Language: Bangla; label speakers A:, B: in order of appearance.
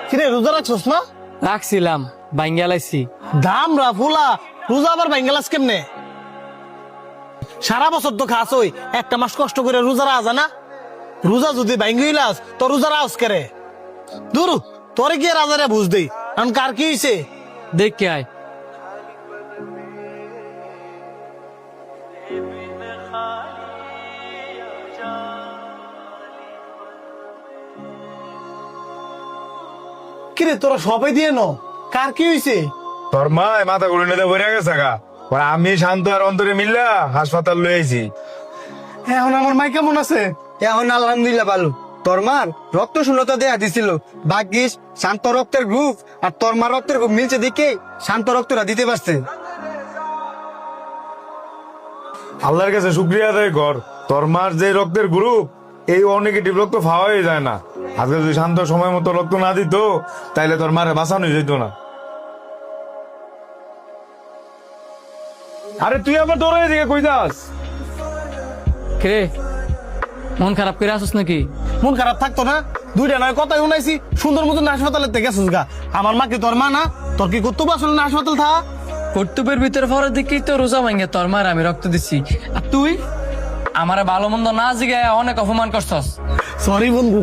A: কিরে রোজা রাখছস না?
B: রাখছিলাম বাইঙ্গালাইছি।
A: দাম ফুলা রোজা আবার ভাঙ্গালাস কেমনে? সারা বছর তো খাস ওই একটা মাস কষ্ট করে রোজা রাজা না। রোজা যদি ভাঙ্গিলাস তো রোজা রাজ করে দূর তোরে কি রাজারে বুঝ দেই কারণ কার কি হইছে
B: দেখে আয়।
A: কিরে তোরা সবাই দিয়ে ন কার কি হইছে?
C: তোর মা মাথা গুলো নিতে ভরে গেছে গা। পরে আমি শান্ত আর অন্তরে মিল্লা হাসপাতাল লয়ে আইছি।
A: এখন আমার মাই কেমন আছে?
D: এখন আলহামদুলিল্লাহ ভালো। তোর মার রক্ত শূন্যতা দেয়া দিছিল, ভাগ্যিস শান্ত রক্তের গ্রুপ আর তোর মার রক্তের গ্রুপ মিলছে দেখে শান্ত রক্তটা দিতে পারছে।
C: আল্লাহর কাছে শুক্রিয়া আদায় কর, তোর মার যে রক্তের গ্রুপ এই ও নেগেটিভ রক্ত পাওয়াই যায় না। আজকে যদি শান্ত সময় মতো রক্ত না দিত তাইলে তোর মারে বাঁচানো যেত না। আরে তুই আবার তোর এদিকে কই যাস?
B: কে মন খারাপ করে আসছ নাকি?
A: মন খারাপ থাকতো না? দুইটা নয় কথাই শুনাইছি সুন্দর মতন হাসপাতালে গেছিস গা। আমার মা কি তোর মা না? তোর কি কর্তব্য আসলে না হাসপাতাল থা?
B: কর্তব্যের ভিতরে পরে দেখি তো রোজা ভাঙ্গে তোর মার আমি রক্ত দিচ্ছি, আর তুই আমার ভালো মন্দ না জিগায় অনেক অপমান করছস।
A: সরি বন্ধু।